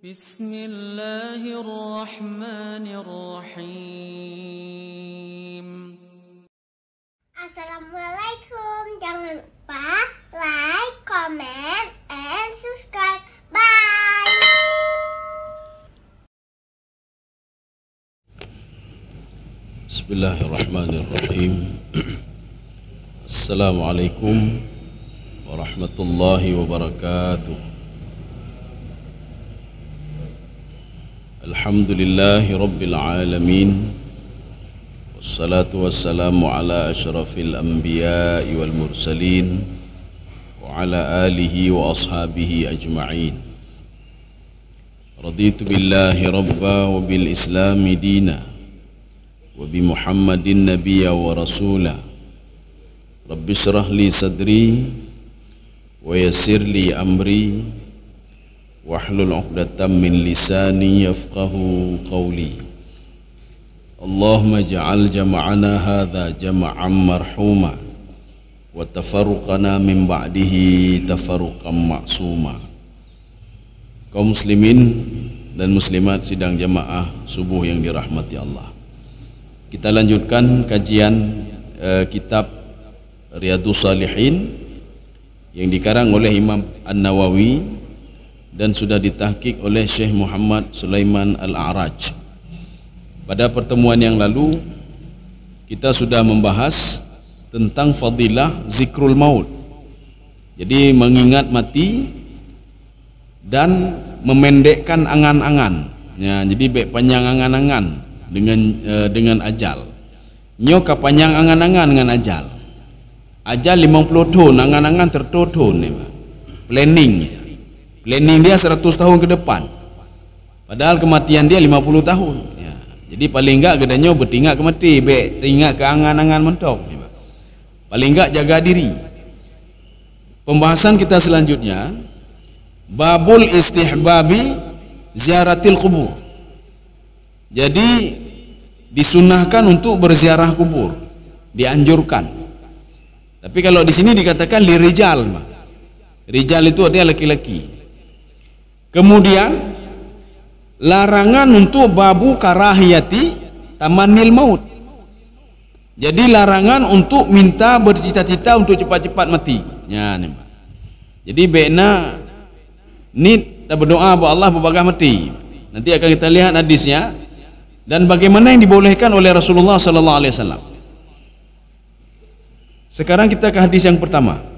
Bismillahirrahmanirrahim. Assalamualaikum. Jangan lupa like, comment, and subscribe. Bye. Bismillahirrahmanirrahim. Assalamualaikum warahmatullahi wabarakatuh. Alhamdulillahi rabbil alamin. Wassalatu wassalamu ala asyrafil anbiya'i wal mursalin wa ala alihi wa ashabihi ajma'in. Raditu billahi rabba wa bil islami dina wa bi Muhammadin nabiyya wa rasula. Rabbi shrah li sadri wa yassir li amri wahlul 'uqdatam min lisani yafqahu qawli. Allahumma ja'al jama'ana hadza jama'an marhuma wa tafarruqana min ba'dihi tafarruqan ma'suma. Kaum muslimin dan muslimat sidang jamaah subuh yang dirahmati Allah. Kita lanjutkan kajian kitab Riyadhus Shalihin yang dikarang oleh Imam An-Nawawi dan sudah ditahqiq oleh Syekh Muhammad Sulaiman Al-A'raj. Pada pertemuan yang lalu kita sudah membahas tentang fadilah zikrul maut. Jadi mengingat mati dan memendekkan angan-angan. Ya, jadi baik panjang angan-angan dengan ajal. Nyo ka panjang angan-angan dengan ajal. Ajal 50 tahun, angan-angan tertotun ni. Planning dia 100 tahun ke depan. Padahal kematian dia 50 tahun. Ya. Jadi paling enggak gedanya bertingak ke mati, baik teringat ke angan-angan mentok. Paling enggak jaga diri. Pembahasan kita selanjutnya babul istihbabi ziaratil kubur. Jadi disunahkan untuk berziarah kubur, dianjurkan. Tapi kalau di sini dikatakan lirijal, rijal itu artinya laki-laki. Kemudian larangan untuk babu karahiyati tamannil maut. Jadi larangan untuk minta bercita-cita untuk cepat-cepat mati. Ya, ni. Jadi baiknya ni kita berdoa buat Allah berbagai mati. Nanti akan kita lihat hadisnya dan bagaimana yang dibolehkan oleh Rasulullah sallallahu alaihi wasallam. Sekarang kita ke hadis yang pertama.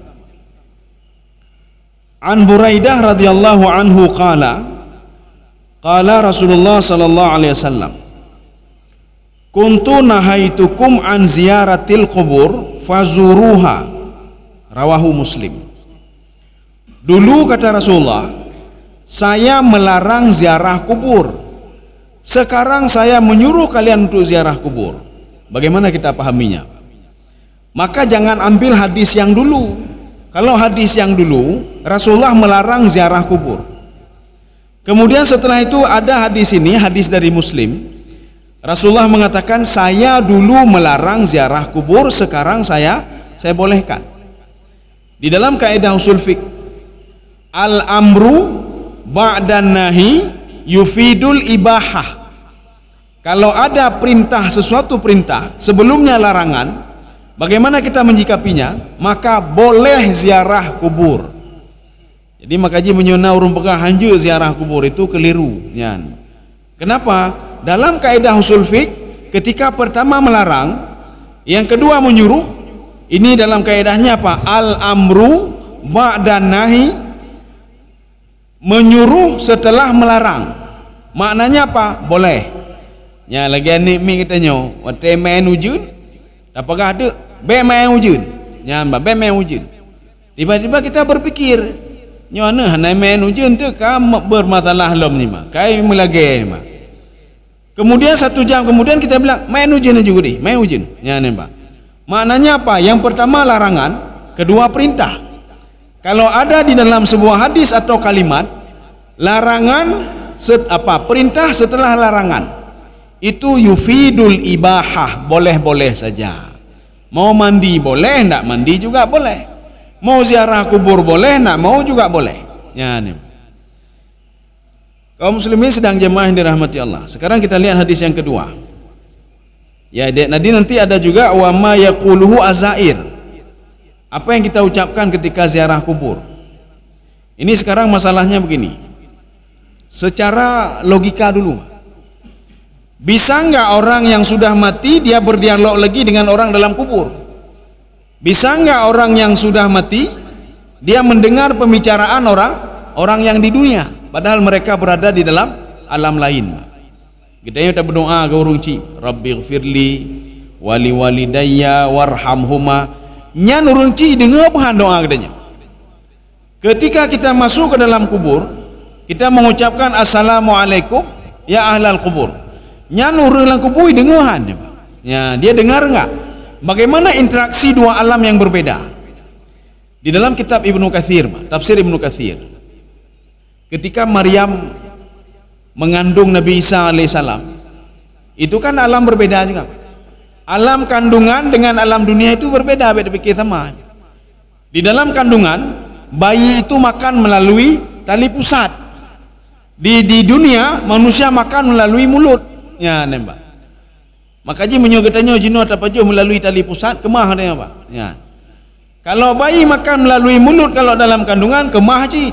An Buraidah radhiyallahu anhu qala Rasulullah sallallahu alaihi wasallam kuntu nahaitukum an ziyaratil qubur fazuruha, rawahu Muslim. Dulu kata Rasulullah, saya melarang ziarah kubur, sekarang saya menyuruh kalian untuk ziarah kubur. Bagaimana kita pahaminya? Maka jangan ambil hadis yang dulu. Kalau hadis yang dulu Rasulullah melarang ziarah kubur. Kemudian setelah itu ada hadis ini, hadis dari Muslim. Rasulullah mengatakan, saya dulu melarang ziarah kubur, sekarang saya bolehkan. Di dalam kaidah usul fiqh, al-amru ba'dan nahi yufidul ibahah. Kalau ada perintah, sesuatu perintah sebelumnya larangan, bagaimana kita menyikapinya? Maka boleh ziarah kubur. Jadi makaji menyona urung pegang hanjur ziarah kubur itu keliru. Ya. Kenapa? Dalam kaidah usul fiqh, ketika pertama melarang, yang kedua menyuruh. Ini dalam kaidahnya apa? Al-amru ba'dan nahi, menyuruh setelah melarang. Maknanya apa? Boleh. Ya, lagi ni mi katanya, wate main wujud, apakah ada be main wujud? Ya, be main wujud. Tiba-tiba kita berpikir, nyana hanai main wujud tu kam bermasalah lom ni mah. Kai melage ni mah. Kemudian 1 jam kemudian kita bilang main wujud juga di, main wujud. Ya ni mah. Maknanya apa? Yang pertama larangan, kedua perintah. Kalau ada di dalam sebuah hadis atau kalimat larangan perintah setelah larangan, itu yufidul ibahah, boleh-boleh saja. Mau mandi boleh, nak mandi juga boleh. Mau ziarah kubur boleh, nak mau juga boleh. Ya, ni. Kaum muslimin sedang jemaah yang dirahmati Allah. Sekarang kita lihat hadis yang kedua. Ya, nanti ada juga wa ma yaquluhu azair. Apa yang kita ucapkan ketika ziarah kubur. Ini sekarang masalahnya begini. Secara logika dulu. Bisa enggak orang yang sudah mati dia berdialog lagi dengan orang dalam kubur? Bisa enggak orang yang sudah mati dia mendengar pembicaraan orang yang di dunia? Padahal mereka berada di dalam alam lain. Kita kita berdoa ke urung ci, Rabbighfirli wali walidayya warhamhuma. Nyan urung ci dengar apa doa katanya. Ketika kita masuk ke dalam kubur, kita mengucapkan assalamualaikum ya ahlal kubur. Nyan urung dalam kubur dengar ya, dia dengar enggak? Bagaimana interaksi dua alam yang berbeda? Di dalam kitab Ibnu Katsir, tafsir Ibnu Katsir, ketika Maryam mengandung Nabi Isa alaihissalam, itu kan alam berbeda juga. Alam kandungan dengan alam dunia itu berbeda, beda pikir sama. Di dalam kandungan, bayi itu makan melalui tali pusat. Di dunia, manusia makan melalui mulut. Ya, nembak. Makanya menyogetanya jino apa aja melalui tali pusat, kemah dia Pak. Ya. Kalau bayi makan melalui mulut kalau dalam kandungan, kemah cit.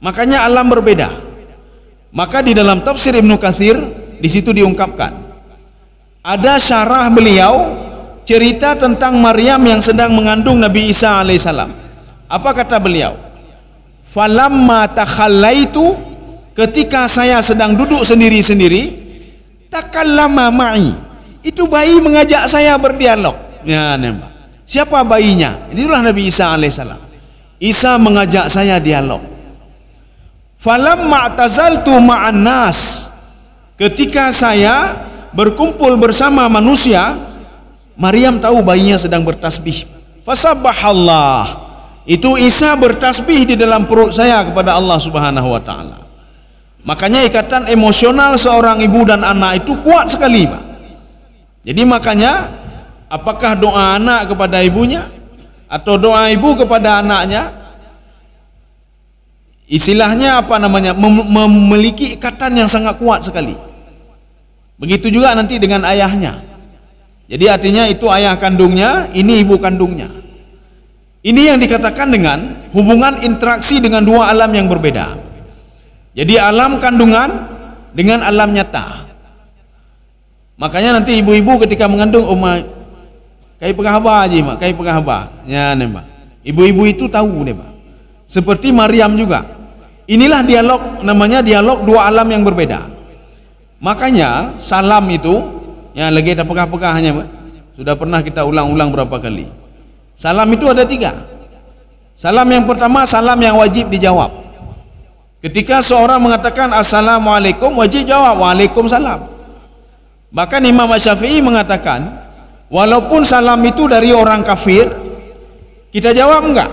Makanya alam berbeda. Maka di dalam tafsir Ibnu Katsir di situ diungkapkan ada syarah beliau cerita tentang Maryam yang sedang mengandung Nabi Isa alaihissalam. Apa kata beliau? Falamma takhallaitu, ketika saya sedang duduk sendiri-sendiri, takallama ma'i, itu bayi mengajak saya berdialog. Ya, nembak. Siapa bayinya? Itulah Nabi Isa alaihissalam. Isa mengajak saya dialog. Falamma tazaltu ma'an nas, ketika saya berkumpul bersama manusia, Maryam tahu bayinya sedang bertasbih. Fasabbahallah, itu Isa bertasbih di dalam perut saya kepada Allah Subhanahu wa taala. Makanya ikatan emosional seorang ibu dan anak itu kuat sekali, Pak. Jadi makanya apakah doa anak kepada ibunya atau doa ibu kepada anaknya, istilahnya apa namanya, memiliki ikatan yang sangat kuat sekali. Begitu juga nanti dengan ayahnya. Jadi artinya itu ayah kandungnya, ini ibu kandungnya. Ini yang dikatakan dengan hubungan interaksi dengan dua alam yang berbeda. Jadi alam kandungan dengan alam nyata. Makanya nanti ibu-ibu ketika mengandung, kai pengahaba aja mak, kai pengahaba. Ya nembak. Ibu-ibu itu tahu nembak. Seperti Maryam juga. Inilah dialog, namanya dialog dua alam yang berbeda. Makanya salam itu yang lagi ada pegah-pegahnya, sudah pernah kita ulang-ulang berapa kali. Salam itu ada 3. Salam yang pertama, salam yang wajib dijawab. Ketika seorang mengatakan assalamualaikum, wajib jawab waalaikumsalam. Bahkan Imam Syafi'i mengatakan, walaupun salam itu dari orang kafir, kita jawab enggak?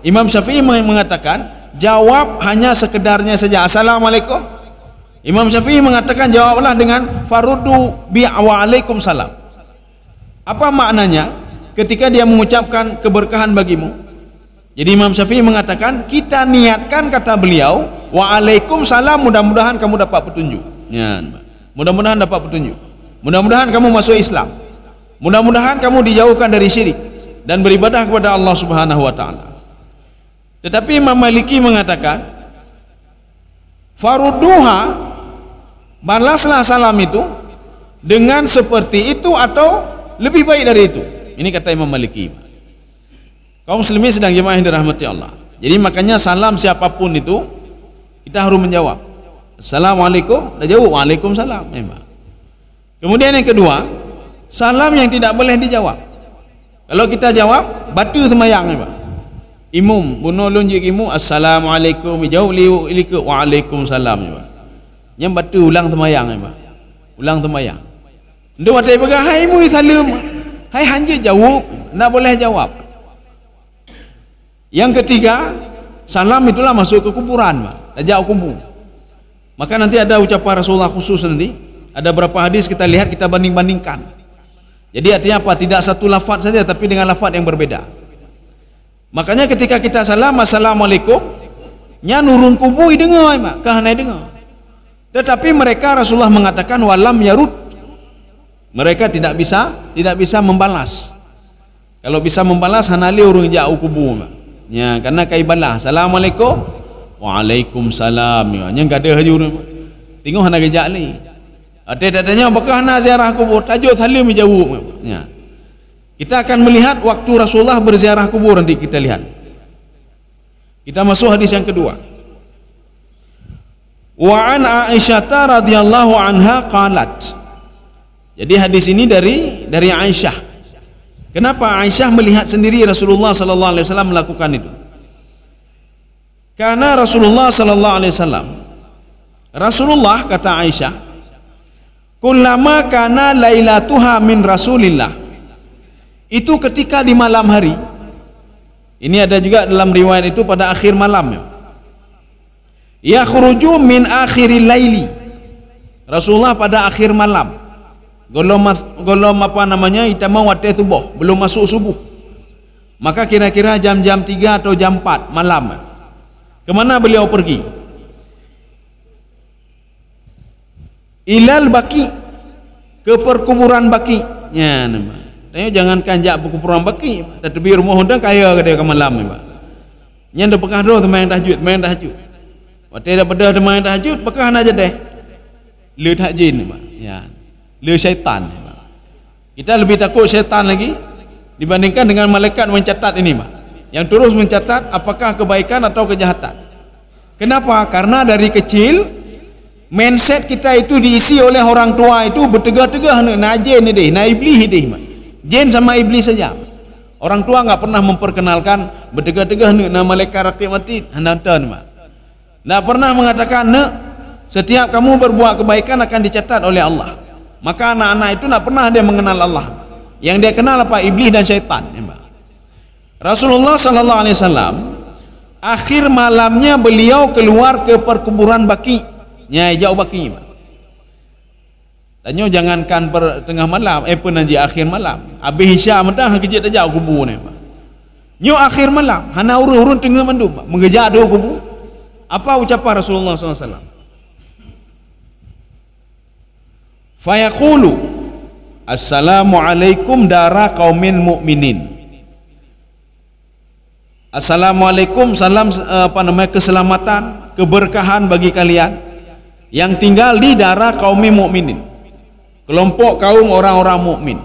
Imam Syafi'i mengatakan jawab hanya sekedarnya saja, assalamualaikum. Imam Syafi'i mengatakan jawablah dengan faruddu bi waalaikumsalam. Apa maknanya ketika dia mengucapkan keberkahan bagimu? Jadi Imam Syafi'i mengatakan kita niatkan, kata beliau, waalaikumsalam, mudah-mudahan kamu dapat petunjuk. Ya, mudah-mudahan dapat petunjuk. Mudah-mudahan kamu masuk Islam. Mudah-mudahan kamu dijauhkan dari syirik dan beribadah kepada Allah Subhanahu wa taala. Tetapi Imam Maliki mengatakan farudduha, balaslah salam itu dengan seperti itu atau lebih baik dari itu. Ini kata Imam Maliki. Kaum muslimin sedang jemaah yang dirahmati Allah. Jadi makanya salam siapapun itu kita harus menjawab. Assalamualaikum, dah jawab waalaikumsalam. Kemudian yang kedua, salam yang tidak boleh dijawab. Kalau kita jawab, batu semayang. Imum bunuh lunjuk imu assalamualaikum, jauh liu iliku waalaikumsalam. Yang batu ulang semayang, ulang semayang. Ndu watai baga hai mu salam, hai hanjut jawab, nak boleh jawab. Yang ketiga, salam itulah masuk ke kuburan, ajak kubur. Maka nanti ada ucapan Rasulullah khusus nanti, ada berapa hadis kita lihat, kita banding-bandingkan. Jadi artinya apa? Tidak satu lafaz saja, tapi dengan lafaz yang berbeda. Makanya ketika kita salam assalamualaikum, nya nurun kubui dengar, kah nai dengar. Tetapi mereka Rasulullah mengatakan walam yarud. Mereka tidak bisa membalas. Kalau bisa membalas hanali urang jauh kubur. Ya, karena kai balas. Assalamualaikum. Waalaikumsalam. Ya, nya enggak ada haju. Tengok hana gejak ni. Ada tanya apakah hana ziarah kubur? Tajuk salim jauh. Ya. Kita akan melihat waktu Rasulullah berziarah kubur, nanti kita lihat. Kita masuk hadis yang kedua. Wa an Aisyah radhiyallahu anha qalat. Jadi hadis ini dari Aisyah. Kenapa Aisyah melihat sendiri Rasulullah sallallahu alaihi wasallam melakukan itu? Karena Rasulullah sallallahu alaihi wasallam, Rasulullah kata Aisyah, kullama kana lailatuha min Rasulillah. Itu ketika di malam hari. Ini ada juga dalam riwayat itu pada akhir malam. Yakhruju min akhiril laili. Rasulullah pada akhir malam. Golom apa namanya? Itama waktu subuh, belum masuk subuh. Maka kira-kira jam-jam 3 atau jam 4 malam. Kemana beliau pergi? Ilal Baqi, ke perkuburan Baqi. Ya, nama. Jangan kanjak perkuburan Baqi, tetapi rumah honda kaya ke dia ke malam ni, Pak. Nya dah bekah do teman tahajud. Waktu dah pada teman tahajud, bekah aja deh. Le tahjin, Pak. Ya. Le syaitan. Kita lebih takut syaitan lagi dibandingkan dengan malaikat mencatat ini, Pak. Yang terus mencatat apakah kebaikan atau kejahatan. Kenapa? Karena dari kecil mindset kita itu diisi oleh orang tua itu bertegah-tegah nak jin ni deh, nak iblis deh, Pak. Jin sama iblis saja. Orang tua enggak pernah memperkenalkan bertegah-tegah nak malaikat rakib mati hanatan, Pak. Enggak pernah mengatakan nak setiap kamu berbuat kebaikan akan dicatat oleh Allah. Maka anak-anak itu tak pernah dia mengenal Allah. Yang dia kenal apa? Iblis dan syaitan. Rasulullah sallallahu alaihi wasallam akhir malamnya beliau keluar ke perkuburan Baqi. Nyai jauh Baqi. Tanya jangankan tengah malam, penanji akhir malam. Habis Isya mentah kejut dah jauh kubur ni. Nyo akhir malam, hana urun-urun tengah mendum, mengejak dua kubur. Apa ucapan Rasulullah sallallahu alaihi wasallam? Fayaqulu assalamualaikum dara qaumin mu'minin. Assalamualaikum, salam keselamatan, keberkahan bagi kalian yang tinggal di dara kaum mukminin, kelompok kaum orang-orang mukmin.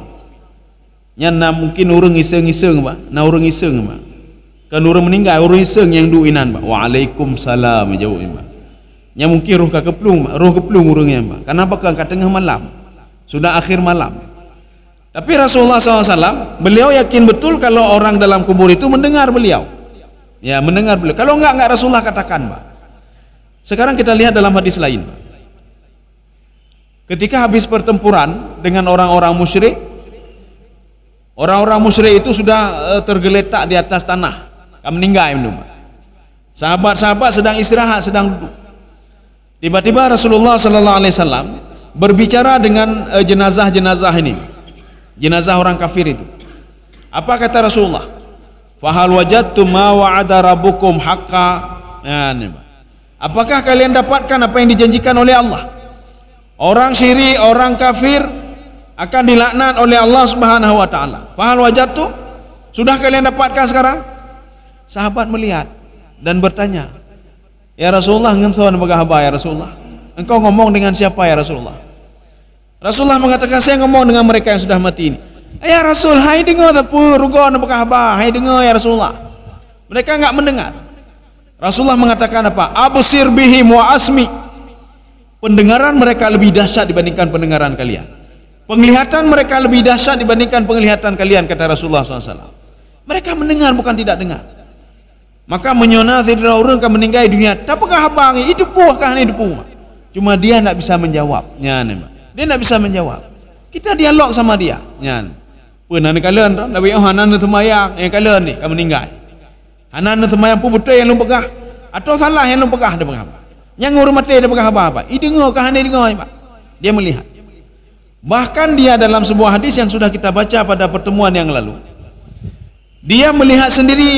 Nyana mungkin urang iseng-iseng, Pak. Na urang iseng, Pak. Kan urang meninggal, urang iseng yang duinan, Pak. Waalaikumsalam jawab, Pak. Yang mungkin roh keplung, roh keplung urangnya, Pak. Kenapa ke angkat tengah malam? Sudah akhir malam. Tapi Rasulullah SAW, beliau yakin betul kalau orang dalam kubur itu mendengar beliau. Ya, mendengar beliau. Kalau enggak Rasulullah katakan, Pak. Sekarang kita lihat dalam hadis lain, Pak. Ketika habis pertempuran dengan orang-orang musyrik, orang-orang musyrik itu sudah tergeletak di atas tanah, meninggal belum, Pak. Sahabat-sahabat sedang istirahat, sedang duduk. Tiba-tiba Rasulullah sallallahu alaihi wasallam berbicara dengan jenazah-jenazah ini. Jenazah orang kafir itu. Apa kata Rasulullah? Fahal wajadtum ma wa'ada rabbukum haqqan. Apakah kalian dapatkan apa yang dijanjikan oleh Allah? Orang syirik, orang kafir akan dilaknat oleh Allah Subhanahu wa taala. Fahal wajadtum? Sudah kalian dapatkan sekarang? Sahabat melihat dan bertanya, "Ya Rasulullah, ngenthon bagahaba ya Rasulullah? Engkau ngomong dengan siapa ya Rasulullah?" Rasulullah mengatakan, "Saya ngomong dengan mereka yang sudah mati ini." "Ya Rasul, hai dengar apa rugon bagahaba? Hai dengar ya Rasulullah." Mereka enggak mendengar. Rasulullah mengatakan apa? "Absir bihim wa asmi." Pendengaran mereka lebih dahsyat dibandingkan pendengaran kalian. Penglihatan mereka lebih dahsyat dibandingkan penglihatan kalian, kata Rasulullah SAW. Mereka mendengar bukan tidak dengar. Maka menyona tidak orang kan meninggal dunia. Tak pernah abang itu puhkah ni depu. Cuma dia nak bisa menjawab. Nyan, dia nak bisa menjawab. Kita dialog sama dia. Nyan. Pernah ni kalian tu, nabi hanan tu temayang yang kalian ni kan meninggal. Hanan tu temayang pun betul yang lu pegah atau salah yang lu pegah dia pegah. Yang ngurus mati dia pegah apa? I dengar kah ni dengar, Pak. Dia melihat. Bahkan dia dalam sebuah hadis yang sudah kita baca pada pertemuan yang lalu. Dia melihat sendiri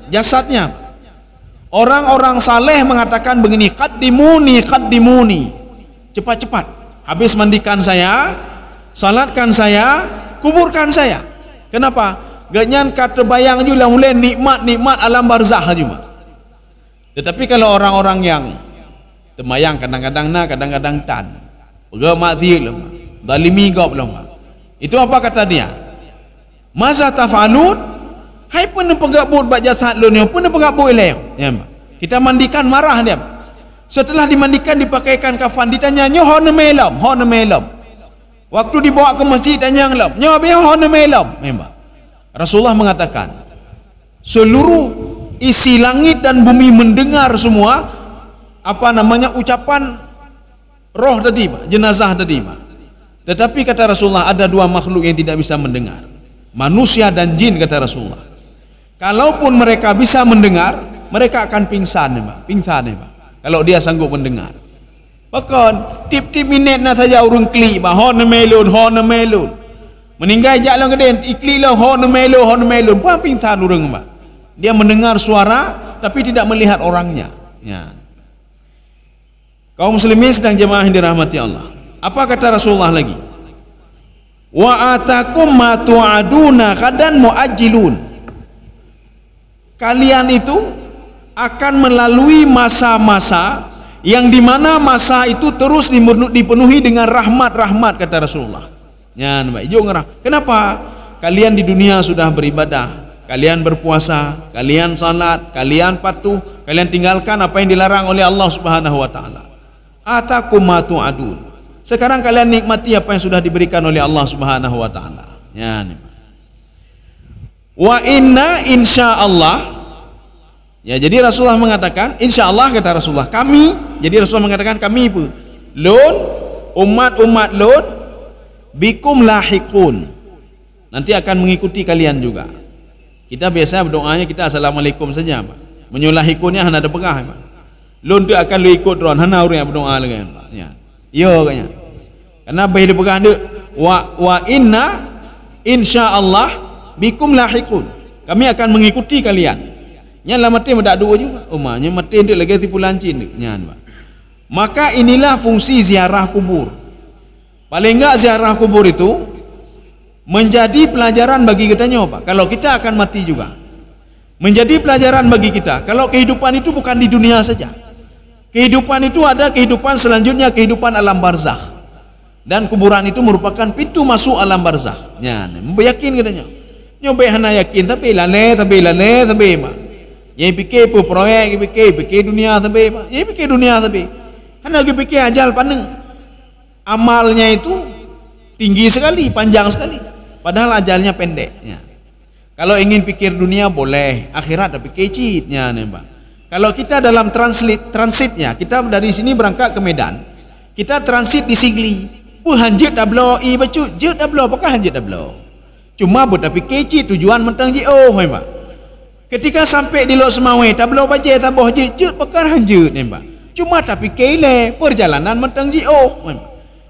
jasadnya. Orang-orang saleh mengatakan begini, qaddimuni, qaddimuni. Cepat-cepat. Habis mandikan saya, salatkan saya, kuburkan saya. Kenapa? Ganyan kata bayang juga mulai nikmat-nikmat alam barzakh juga. Tetapi kalau orang-orang yang termayang kadang-kadang kadang-kadang tan. Bermati lama. Zalimi gop lama. Itu apa kata dia? Maza taf'alun? Hai pun pegabut bak jasad lu ni, pun pegabut leh. Ya, kita mandikan marah dia. Setelah dimandikan dipakaikan kafan, ditanya nyo hon melom. Waktu dibawa ke masjid tanya ngelom, nyo be hon melom. Memang. Rasulullah mengatakan, seluruh isi langit dan bumi mendengar semua ucapan roh tadi, jenazah tadi. Tetapi kata Rasulullah ada dua makhluk yang tidak bisa mendengar, manusia dan jin, kata Rasulullah. Kalaupun mereka bisa mendengar, mereka akan pingsan, kalau dia sanggup mendengar. Bahkan tip-tip minit na saja urung klik, hon melun. Meninggal jak lang keden, ikli lah hon melun, buang pingsan urang. Dia mendengar suara tapi tidak melihat orangnya. Ya. Kaum muslimin sedang jemaah yang dirahmati Allah. Apa kata Rasulullah lagi? Wa atakum ma tu'aduna qadan muajjilun. Kalian itu akan melalui masa-masa yang dimana masa itu terus dipenuhi dengan rahmat-rahmat, kata Rasulullah. Ya, kenapa? Kalian di dunia sudah beribadah, kalian berpuasa, kalian salat, kalian patuh, kalian tinggalkan apa yang dilarang oleh Allah Subhanahu wa taala. Atakum ma tu'adun. Sekarang kalian nikmati apa yang sudah diberikan oleh Allah Subhanahu wa taala. Ya, wa inna insyaallah. Ya, jadi Rasulullah mengatakan insyaallah, kata Rasulullah, kami, jadi Rasulullah mengatakan kami pun lun umat lun bikum lahiqun, nanti akan mengikuti kalian juga. Kita biasa berdoanya kita assalamualaikum saja, Pak. Menyulahikunnya hana ada pegah, Pak. Lun tu akan lu ikut ron hana orang yang berdoa lagi, Pak. Ya. Yo katanya. Karena bayi pegah dia wa inna insyaallah bikum lahiqun. Kami akan mengikuti kalian. Nya lah mati mendak dua juga. Umanya mati dia lagi tipu lancin nya, Pak. Maka inilah fungsi ziarah kubur. Paling enggak ziarah kubur itu menjadi pelajaran bagi kitanya, Pak. Kalau kita akan mati juga. Menjadi pelajaran bagi kita. Kalau kehidupan itu bukan di dunia saja. Kehidupan itu ada kehidupan selanjutnya, kehidupan alam barzakh. Dan kuburan itu merupakan pintu masuk alam barzakh. Ya, yakin katanya. Nyoba hana yakin tapi lale, Pak. Yang fikir apa proyek, fikir dunia sampai, Pak. Yang fikir dunia sampai. Hana lagi fikir ajal paneng. Amalnya itu tinggi sekali, panjang sekali. Padahal ajalnya pendek. Ya. Kalau ingin pikir dunia boleh, akhirat tapi kecitnya, Pak. Kalau kita dalam transitnya, kita dari sini berangkat ke Medan, kita transit di Sigli. Hanjit dah blow, bacu, jut dah blow, apakah hanjit dah blow? Cuma buat tapi kecit tujuan mentang JO, Pak. Ketika sampai di Lok Semawai, tak blow baca, tak boh jut, apakah hanjit, Pak. Cuma tapi kele perjalanan mentang JO, Pak.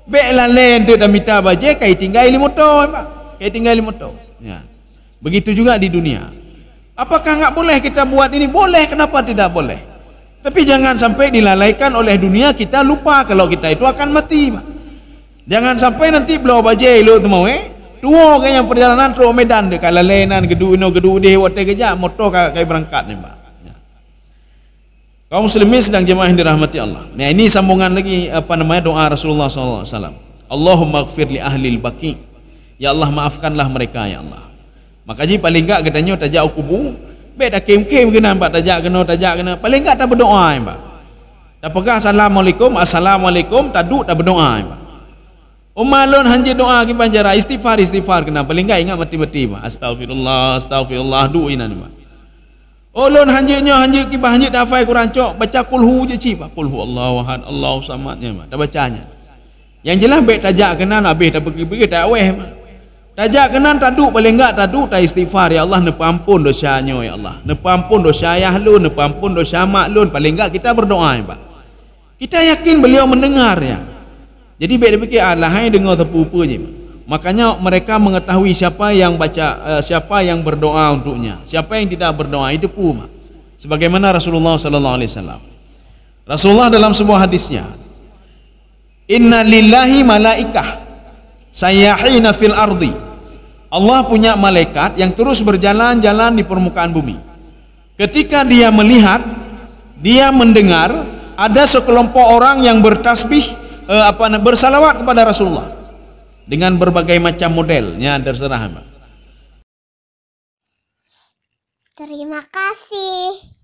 Baiklah lain tu dah minta baca, kai tinggal di motor, Pak. Kai tinggal di motor. Ya. Begitu juga di dunia. Apakah enggak boleh kita buat ini? Boleh, kenapa tidak boleh? Tapi jangan sampai dilalaikan oleh dunia, kita lupa kalau kita itu akan mati, Pak. Jangan sampai nanti belau bajai lu tu mau tua kan yang perjalanan terus Medan dekat lalenan gedu dia hotel kerja motor kai berangkat ni, Pak. Ya. Kaum muslimin sedang jemaah yang dirahmati Allah. Nah, ini sambungan lagi doa Rasulullah sallallahu alaihi wasallam. Allahumma ighfir li ahli al-baqi. Ya Allah, maafkanlah mereka, ya Allah. Maka ji paling enggak katanya tajak kubur, be dah kem-kem kena, Pak, tajak kena. Paling enggak tak berdoa, Pak. Tak pegang assalamualaikum, tak duduk tak berdoa, Pak. Umalun hanjir doa ki panjara istighfar kena, paling enggak ingat mati-mati, Pak. Astagfirullah duinan, Pak. Ulun hanjir ki hanjir hafal Quran cok, baca qul je ci, Pak. Qul huwallahu ahad, Allahu samadnya, Pak. Dah bacanya. Yang jelas baik tajak kena habis tak pergi tak aweh, Pak. Tajak kena tak duk, paling enggak tak duk tak istighfar, ya Allah nepampun dosanya, ya Allah. Nepampun dosa ayah lun, nepampun dosa mak lun, paling enggak kita berdoa, Pak. Kita yakin beliau mendengar, ya. Jadi baik dia fikir hai dengar tepu-tepu je. Makanya mereka mengetahui siapa yang baca, siapa yang berdoa untuknya, siapa yang tidak berdoa itu pun. sebagaimana Rasulullah sallallahu alaihi wasallam. Rasulullah dalam sebuah hadisnya, "Inna lillahi malaikah sayyahina fil ardi." Allah punya malaikat yang terus berjalan-jalan di permukaan bumi. Ketika dia melihat, dia mendengar ada sekelompok orang yang bertasbih, bersalawat kepada Rasulullah dengan berbagai macam modelnya, terserah. Terima kasih.